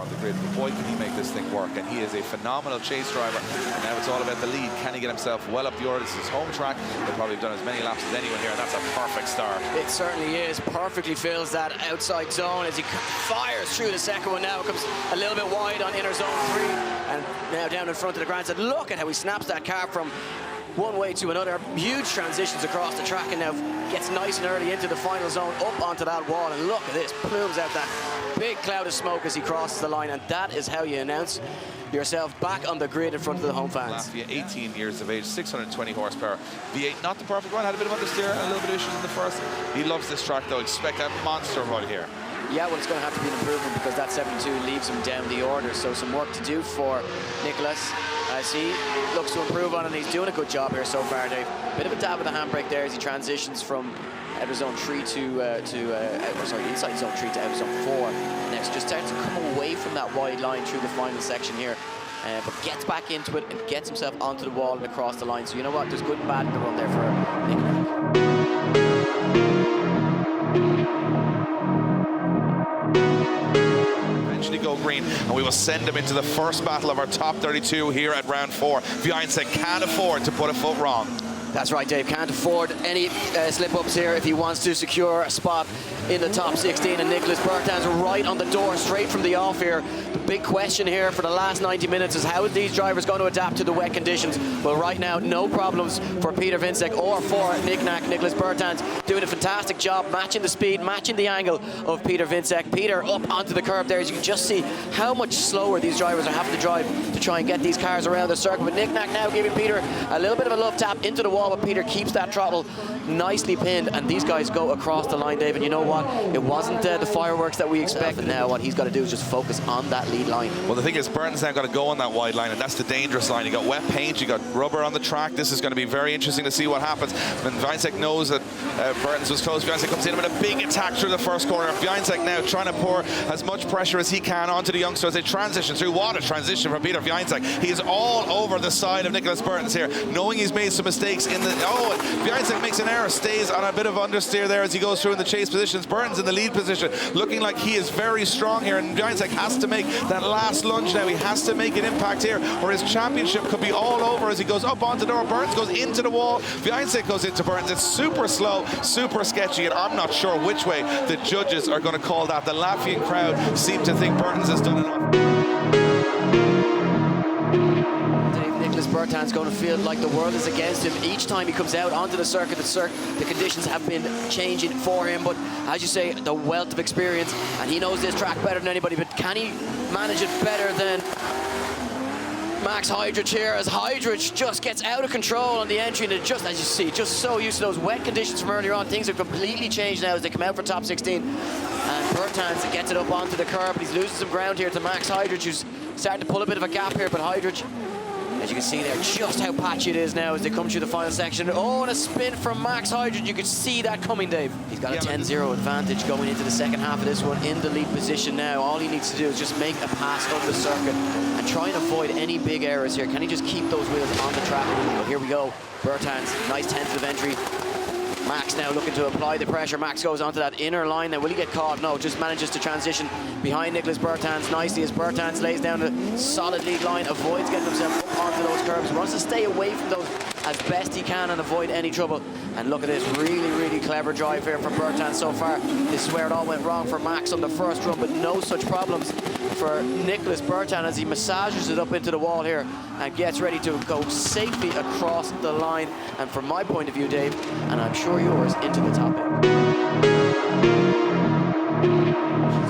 on the grid, but boy, can he make this thing work. And he is a phenomenal chase driver. And now it's all about the lead. Can he get himself well up the order? This is his home track. He'll probably have done as many laps as anyone here, and that's a perfect start. It certainly is. Perfectly fills that outside zone as he fires through the second one. Now it comes a little bit wide on inner zone 3, and now down in front of the grandstand. Look at how he snaps that car from one way to another. Huge transitions across the track, and now gets nice and early into the final zone, up onto that wall. And look at this, plumes out that big cloud of smoke as he crosses the line. And that is how you announce yourself back on the grid in front of the home fans. Latvia, 18 years of age, 620 horsepower. V8, not the perfect one, had a bit of understeer and a little bit of issues in the first. He loves this track though. Expect a monster run here. Yeah, well, it's going to have to be an improvement because that 72 leaves him down the order. So some work to do for Nicholas as he looks to improve on it. And he's doing a good job here so far, Dave. Bit of a dab with the handbrake there as he transitions from outer zone 3 inside zone 3 to outer zone 4. Next, just starts to come away from that wide line through the final section here. But gets back into it and gets himself onto the wall and across the line. So you know what? There's good and bad in the run there for Nik Nak. Go green, and we will send him into the first battle of our top 32 here at round 4. Vjajcek can't afford to put a foot wrong. That's right, Dave. Can't afford any slip-ups here if he wants to secure a spot in the top 16. And Nicholas Bertans right on the door, straight from the off here. The big question here for the last 90 minutes is how are these drivers going to adapt to the wet conditions? Well, right now, no problems for Peter Vjajcek or for Nik Nak. Nicholas Bertans doing a fantastic job, matching the speed, matching the angle of Peter Vjajcek. Peter up onto the curb there, as you can just see how much slower these drivers are having to drive to try and get these cars around the circle. But Nik Nak now giving Peter a little bit of a love tap into the wall, but Peter keeps that throttle nicely pinned, and these guys go across the line, Dave. And you know what? It wasn't the fireworks that we expected. Now what he's got to do is just focus on that lead line. Well, the thing is, Burton's now got to go on that wide line, and that's the dangerous line. You got wet paint, you got rubber on the track. This is going to be very interesting to see what happens. When Vjajcek knows that Burton's was close, Vjajcek comes in with a big attack through the first corner. Vjajcek now trying to pour as much pressure as he can onto the youngster as they transition through. What a transition from Peter Vjajcek. He is all over the side of Nicholas Burton's here, knowing he's made some mistakes in the... Oh, Vjajcek makes an error, stays on a bit of understeer there as he goes through in the chase positions. Burton's in the lead position, looking like he is very strong here, and Vjajcek has to make that last lunge now. He has to make an impact here, or his championship could be all over as he goes up onto the door. Burton's goes into the wall. Vjajcek goes into Burton's. It's super slow, super sketchy, and I'm not sure which way the judges are going to call that. The Latvian crowd seem to think Burton's has done enough. Nicholas Bertans going to feel like the world is against him each time he comes out onto the circuit. The conditions have been changing for him, but as you say, the wealth of experience, and he knows this track better than anybody. But can he manage it better than Max Heidrich here, as Heidrich just gets out of control on the entry, and just, as you see, just so used to those wet conditions from earlier on. Things have completely changed now as they come out for top 16. And Bertans gets it up onto the curb. He's losing some ground here to Max Heidrich, who's starting to pull a bit of a gap here, but Heidrich, as you can see there, just how patchy it is now as they come through the final section. Oh, and a spin from Max Heidrich. You could see that coming, Dave. He's got a 10-0 advantage going into the second half of this one in the lead position now. All he needs to do is just make a pass up the circuit and try and avoid any big errors here. Can he just keep those wheels on the track? Well, here we go. Bertans, nice tentative entry. Max now looking to apply the pressure. Max goes onto that inner line now. Will he get caught? No, just manages to transition behind Nicholas Bertans nicely as Bertans lays down a solid lead line, avoids getting himself up onto those curbs, wants to stay away from those as best he can and avoid any trouble. And look at this, really, really clever drive here from Bertans so far. This is where it all went wrong for Max on the first run, but no such problems for Nicholas Bertans as he massages it up into the wall here and gets ready to go safely across the line. And from my point of view, Dave, and I'm sure yours, into the top end.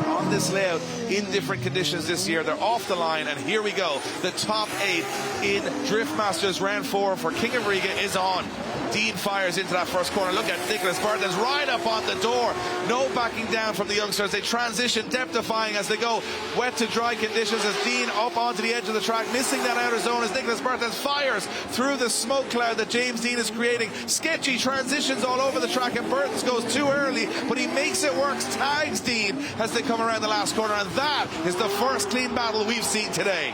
On this layout, in different conditions this year, they're off the line, and here we go. The top 8 in Drift Masters round 4 for King of Riga is on. Dean fires into that first corner. Look at Nicholas Bertans right up on the door. No backing down from the youngsters. They transition, depthifying as they go wet to dry conditions as Dean up onto the edge of the track, missing that outer zone as Nicholas Bertans fires through the smoke cloud that James Dean is creating. Sketchy transitions all over the track, and Bertans goes too early, but he makes it work, tags Dean as they come around the last corner, and that is the first clean battle we've seen today.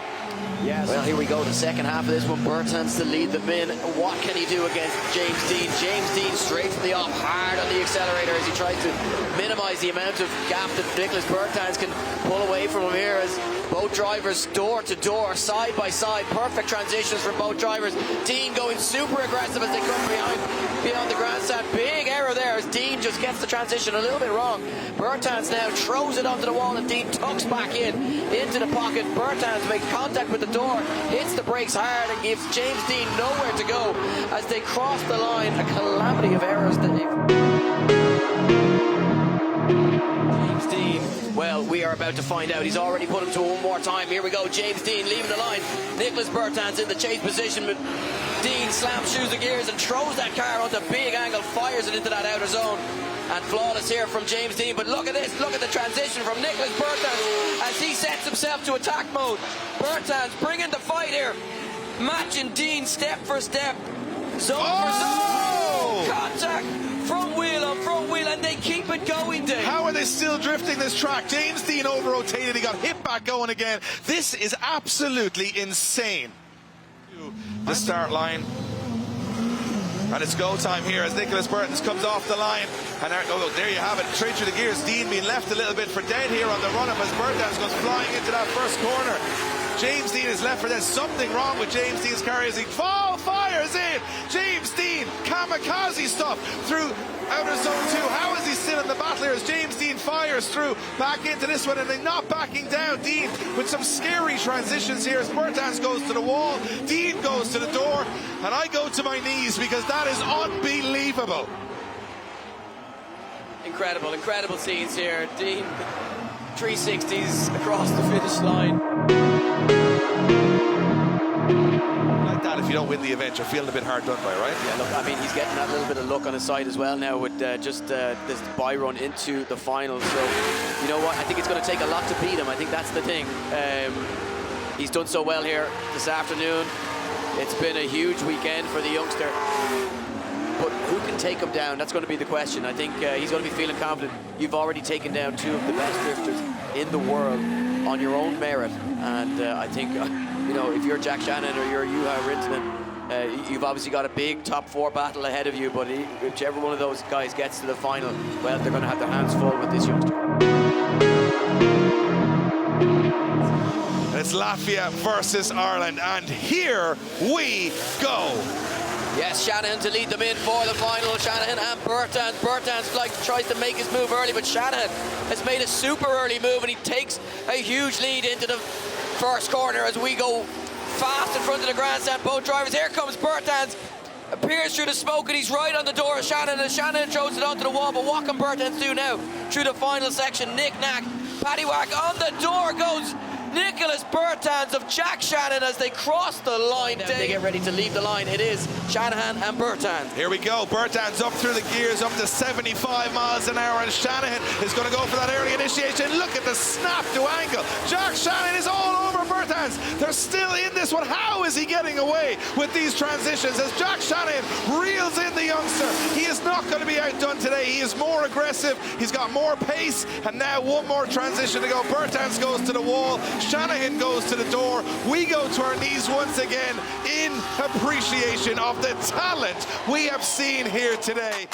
Yes. Well, here we go, the second half of this one. Bertans to lead them in. What can he do against James Dean? James Dean straight from the off, hard on the accelerator as he tries to minimize the amount of gap that Nicholas Bertans can pull away from him here as Both drivers door to door, side by side. Perfect transitions from both drivers. Dean going super aggressive as they come beyond the grandstand. Big error there as Dean just gets the transition a little bit wrong. Bertans now throws it onto the wall and Dean tucks back into the pocket. Bertans makes contact with the door, hits the brakes hard and gives James Dean nowhere to go as they cross the line. A calamity of errors that James Dean, well, we are about to find out. He's already put him to one more time. Here we go. James Dean leaving the line. Nicholas Bertans in the chase position, but Dean slams shoes the gears and throws that car onto a big angle, fires it into that outer zone. And flawless here from James Dean. But look at this. Look at the transition from Nicholas Bertans as he sets himself to attack mode. Bertans bringing the fight here. Matching Dean step for step. Zone for zone. Contact. Front wheel on front wheel, and they keep it going, Dave. How are they still drifting this track? James Dean over-rotated. He got hit back going again. This is absolutely insane. The start line. And it's go time here as Nicholas Bertans comes off the line. And there you have it, straight through the gears. Dean being left a little bit for dead here on the run-up as Bertans goes flying into that first corner. James Dean is left for dead. Something wrong with James Dean's car as he fires in. James Dean, kamikaze stuff through outer zone 2. How is he still in the battle here as James Dean fires through back into this one and they're not backing down. Dean with some scary transitions here as Bertans goes to the wall, Dean goes to the door, and I go to my knees because that is unbelievable. Incredible scenes here. Dean 360s across the finish line. Like that, if you don't win the event, you're feeling a bit hard done by, right? Yeah, look, I mean, he's getting that little bit of luck on his side as well now with just this bye run into the final. So, you know what? I think it's going to take a lot to beat him. I think that's the thing. He's done so well here this afternoon. It's been a huge weekend for the youngster. But who can take him down? That's going to be the question. I think he's going to be feeling confident. You've already taken down two of the best drifters in the world on your own merit. And I think, you know, if you're Jack Shannon or you're Juha Rintanen, you've obviously got a big top 4 battle ahead of you. But whichever one of those guys gets to the final, well, they're going to have their hands full with this youngster. It's Latvia versus Ireland, and here we go. Yes, Shanahan to lead them in for the final. Shanahan and Bertans. Bertans tries to make his move early, but Shanahan has made a super early move, and he takes a huge lead into the first corner as we go fast in front of the grandstand. Both drivers. Here comes Bertans. Appears through the smoke, and he's right on the door of Shanahan, and Shanahan throws it onto the wall. But what can Bertans do now? Through the final section, Nik Nak, paddywhack on the door goes Nicholas Bertans of Jack Shannon as they cross the line. They get ready to leave the line. It is Shanahan and Bertans. Here we go. Bertans up through the gears, up to 75 miles an hour, and Shanahan is going to go for that early initiation. Look at the snap to angle. Jack Shannon is all over Bertans. They're still in this one. How is he getting away with these transitions as Jack Shannon reels in the youngster? He is not going to be outdone today. He is more aggressive. He's got more pace, and now one more transition to go. Bertans goes to the wall. Shanahan goes to the door. We go to our knees once again in appreciation of the talent we have seen here today.